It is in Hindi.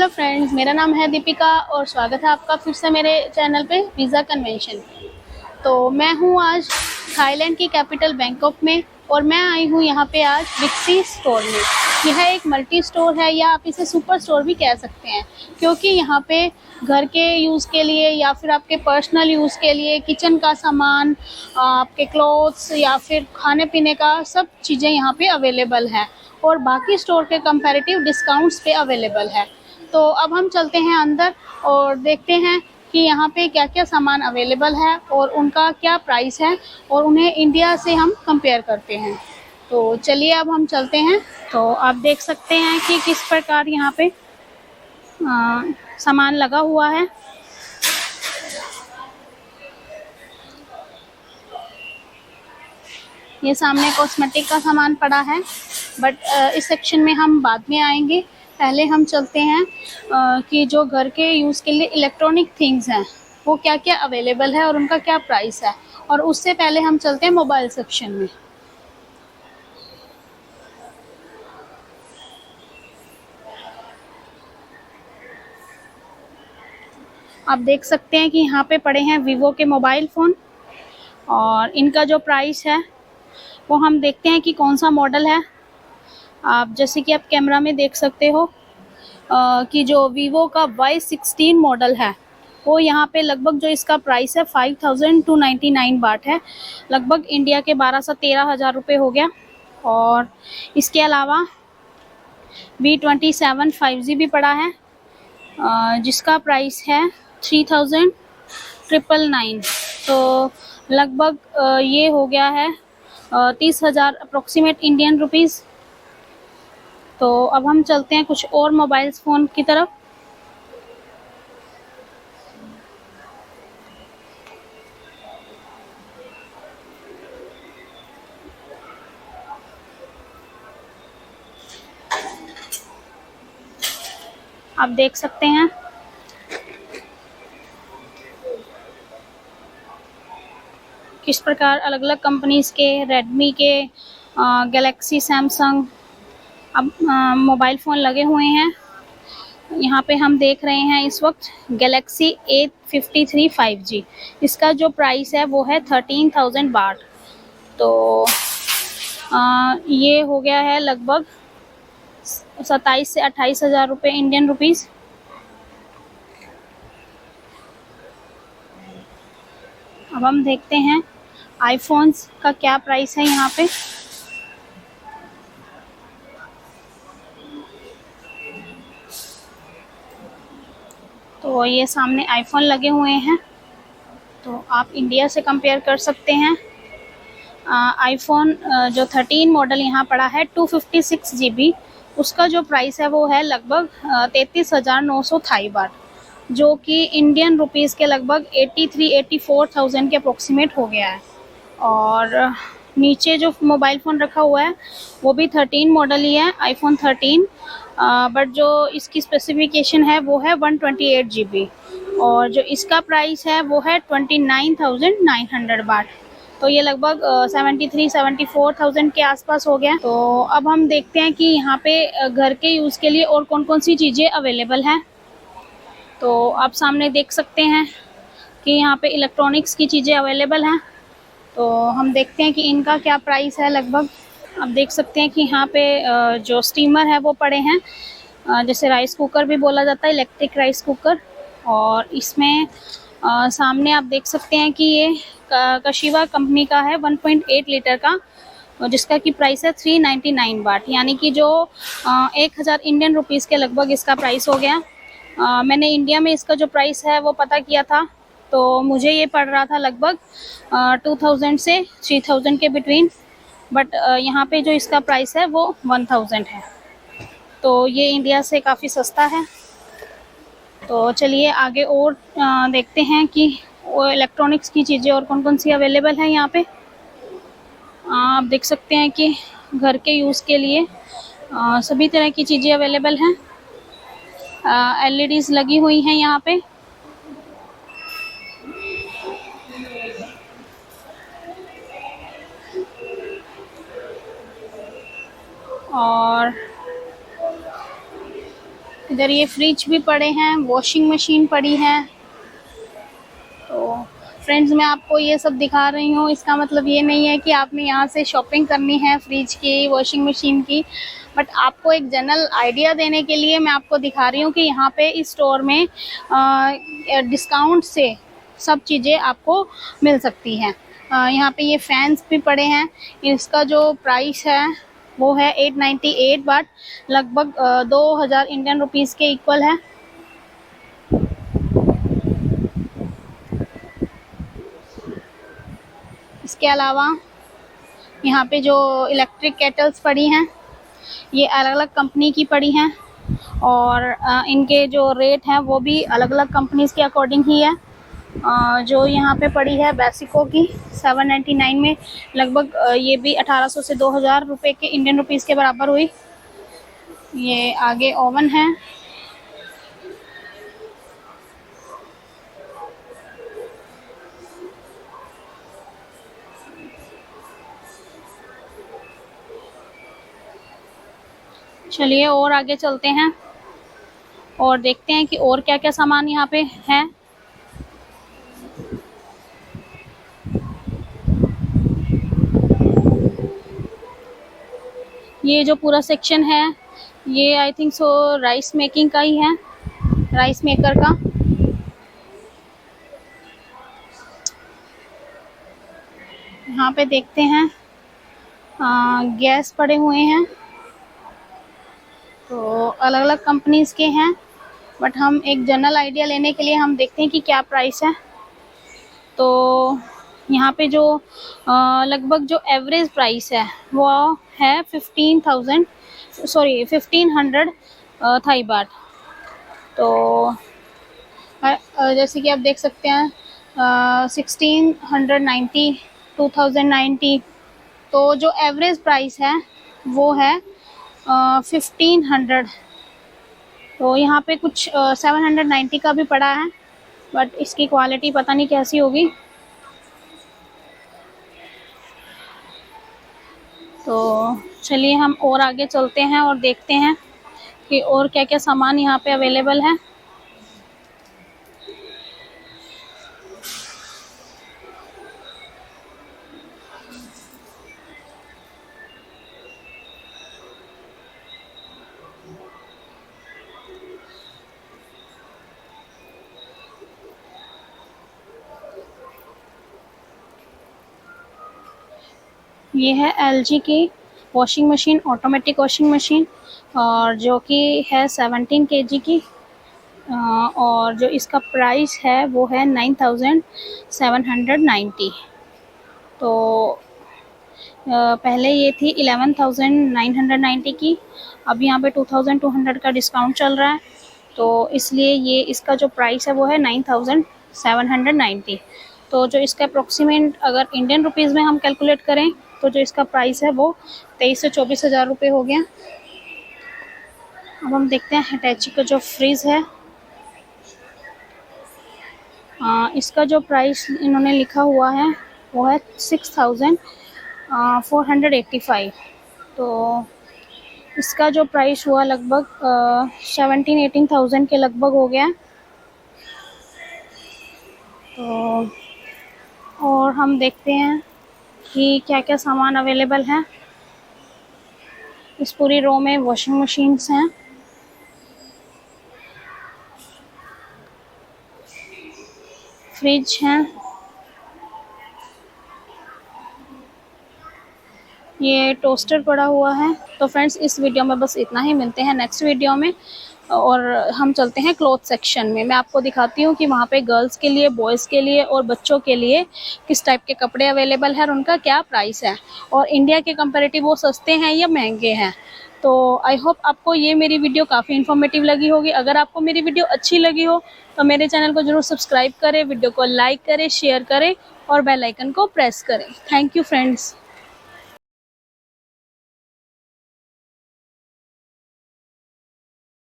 हेलो फ्रेंड्स, मेरा नाम है दीपिका और स्वागत है आपका फिर से मेरे चैनल पे वीज़ा कन्वेंशन। तो मैं हूँ आज थाईलैंड की कैपिटल बैंकॉक में और मैं आई हूँ यहाँ पे आज विक्सी स्टोर में। यह एक मल्टी स्टोर है या आप इसे सुपर स्टोर भी कह सकते हैं, क्योंकि यहाँ पे घर के यूज़ के लिए या फिर आपके पर्सनल यूज़ के लिए किचन का सामान, आपके क्लोथ्स या फिर खाने पीने का सब चीज़ें यहाँ पे अवेलेबल हैं और बाकी स्टोर के कंपैरेटिव डिस्काउंट्स पे अवेलेबल है। तो अब हम चलते हैं अंदर और देखते हैं कि यहाँ पे क्या क्या सामान अवेलेबल है और उनका क्या प्राइस है और उन्हें इंडिया से हम कंपेयर करते हैं। तो चलिए अब हम चलते हैं। तो आप देख सकते हैं कि किस प्रकार यहाँ पे सामान लगा हुआ है। ये सामने कॉस्मेटिक का सामान पड़ा है, बट इस सेक्शन में हम बाद में आएंगे। पहले हम चलते हैं कि जो घर के यूज़ के लिए इलेक्ट्रॉनिक थिंग्स हैं वो क्या क्या अवेलेबल है और उनका क्या प्राइस है, और उससे पहले हम चलते हैं मोबाइल सेक्शन में। आप देख सकते हैं कि यहाँ पे पड़े हैं वीवो के मोबाइल फ़ोन और इनका जो प्राइस है वो हम देखते हैं कि कौन सा मॉडल है। आप जैसे कि आप कैमरा में देख सकते हो कि जो वीवो का Y16 मॉडल है वो यहाँ पे लगभग जो इसका प्राइस है 5299 बाट है, लगभग इंडिया के 12 से 13,000 रुपये हो गया। और इसके अलावा V27 5G भी पड़ा है जिसका प्राइस है 3,999। तो लगभग ये हो गया है 30,000 अप्रोक्सीमेट इंडियन रुपीज़। तो अब हम चलते हैं कुछ और मोबाइल फ़ोन की तरफ। आप देख सकते हैं किस प्रकार अलग अलग कंपनीज़ के, रेडमी के, गैलेक्सी, सैमसंग अब मोबाइल फ़ोन लगे हुए हैं। यहाँ पे हम देख रहे हैं इस वक्त गैलेक्सी A53 5G। इसका जो प्राइस है वो है 13,000 बाट। तो ये हो गया है लगभग 27 से 28,000 रुपये इंडियन रुपीज़। अब हम देखते हैं आईफोन्स का क्या प्राइस है यहाँ पे। तो ये सामने आईफोन लगे हुए हैं, तो आप इंडिया से कंपेयर कर सकते हैं। आईफोन जो 13 मॉडल यहाँ पड़ा है 256 GB, उसका जो प्राइस है वो है लगभग 33,900 थाई बाट, जो कि इंडियन रुपीज़ के लगभग 84,000 के अप्रोक्सीमेट हो गया है। और नीचे जो मोबाइल फ़ोन रखा हुआ है वो भी 13 मॉडल ही है, आईफोन 13, बट जो इसकी स्पेसिफिकेशन है वो है 128 GB और जो इसका प्राइस है वो है 29,900 बाट। तो ये लगभग 73-74,000 के आसपास हो गया। तो अब हम देखते हैं कि यहाँ पे घर के यूज़ के लिए और कौन कौन सी चीज़ें अवेलेबल हैं। तो आप सामने देख सकते हैं कि यहाँ पे इलेक्ट्रॉनिक्स की चीज़ें अवेलेबल हैं। तो हम देखते हैं कि इनका क्या प्राइस है लगभग। आप देख सकते हैं कि यहाँ पे जो स्टीमर है वो पड़े हैं, जैसे राइस कुकर भी बोला जाता है, इलेक्ट्रिक राइस कुकर। और इसमें सामने आप देख सकते हैं कि ये कशिवा कंपनी का है 1.8 लीटर का, जिसका की प्राइस है 399 बाट, यानी कि जो 1,000 इंडियन रुपीज़ के लगभग इसका प्राइस हो गया। मैंने इंडिया में इसका जो प्राइस है वो पता किया था, तो मुझे ये पड़ रहा था लगभग 2000 से 3000 के बिटवीन, बट यहाँ पे जो इसका प्राइस है वो 1000 है। तो ये इंडिया से काफ़ी सस्ता है। तो चलिए आगे और देखते हैं कि वो इलेक्ट्रॉनिक्स की चीज़ें और कौन कौन सी अवेलेबल हैं यहाँ पे। आप देख सकते हैं कि घर के यूज़ के लिए सभी तरह की चीज़ें अवेलेबल हैं। LEDs लगी हुई हैं यहाँ पे। और इधर ये फ्रिज भी पड़े हैं, वॉशिंग मशीन पड़ी है। तो फ्रेंड्स, मैं आपको ये सब दिखा रही हूँ, इसका मतलब ये नहीं है कि आपने यहाँ से शॉपिंग करनी है फ्रिज की, वॉशिंग मशीन की, बट आपको एक जनरल आइडिया देने के लिए मैं आपको दिखा रही हूँ कि यहाँ पे इस स्टोर में डिस्काउंट से सब चीज़ें आपको मिल सकती हैं। यहाँ पे ये फैंस भी पड़े हैं, इसका जो प्राइस है वो है 898 बाट, लगभग 2000 इंडियन रुपीज़ के इक्वल है। इसके अलावा यहाँ पे जो इलेक्ट्रिक केटल्स पड़ी हैं, ये अलग अलग कंपनी की पड़ी हैं और इनके जो रेट हैं वो भी अलग अलग कंपनीज़ के अकॉर्डिंग ही है। जो यहाँ पे पड़ी है बेसिको की 799 में, लगभग ये भी 1800 से 2000 रुपये के इंडियन रुपीज़ के बराबर हुई। ये आगे ओवन है। चलिए और आगे चलते हैं और देखते हैं कि और क्या क्या सामान यहाँ पे है। ये जो पूरा सेक्शन है ये I think so rice making का ही है, राइस मेकर का। यहाँ पे देखते हैं गैस पड़े हुए हैं, तो अलग अलग कंपनीज़ के हैं, बट हम एक जनरल आइडिया लेने के लिए हम देखते हैं कि क्या प्राइस है। तो यहाँ पे जो लगभग जो एवरेज प्राइस है वो है 1500 थाई बाट। तो जैसे कि आप देख सकते हैं 1690, 2090, तो जो एवरेज प्राइस है वो है 1500। तो यहाँ पे कुछ 790 का भी पड़ा है, बट इसकी क्वालिटी पता नहीं कैसी होगी। तो चलिए हम और आगे चलते हैं और देखते हैं कि और क्या क्या सामान यहाँ पे अवेलेबल है। ये है LG की washing machine, automatic washing machine, और जो कि है 17 kg की, और जो इसका प्राइस है वो है 9790। तो पहले ये थी 11990 की, अब यहाँ पे 2200 का डिस्काउंट चल रहा है, तो इसलिए ये इसका जो प्राइस है वो है 9790। तो जो इसका अप्रोक्सीमेट अगर इंडियन रुपीज़ में हम कैलकुलेट करें तो जो इसका प्राइस है वो 23 से 24 हज़ार रुपये हो गया। अब हम देखते हैं हिटैची का जो फ्रिज है, इसका जो प्राइस इन्होंने लिखा हुआ है वो है 6485। तो इसका जो प्राइस हुआ लगभग 17-18,000 के लगभग हो गया। तो और हम देखते हैं कि क्या क्या सामान अवेलेबल है। इस पूरी रो में वॉशिंग मशीन्स हैं, फ्रिज हैं, ये टोस्टर पड़ा हुआ है। तो फ्रेंड्स, इस वीडियो में बस इतना ही, मिलते हैं नेक्स्ट वीडियो में और हम चलते हैं क्लॉथ सेक्शन में। मैं आपको दिखाती हूँ कि वहाँ पे गर्ल्स के लिए, बॉयज़ के लिए और बच्चों के लिए किस टाइप के कपड़े अवेलेबल हैं और उनका क्या प्राइस है, और इंडिया के कंपैरेटिव वो सस्ते हैं या महंगे हैं। तो आई होप आपको ये मेरी वीडियो काफ़ी इन्फॉर्मेटिव लगी होगी। अगर आपको मेरी वीडियो अच्छी लगी हो तो मेरे चैनल को ज़रूर सब्सक्राइब करें, वीडियो को लाइक करें, शेयर करें और बेल आइकन को प्रेस करें। Thank you friends.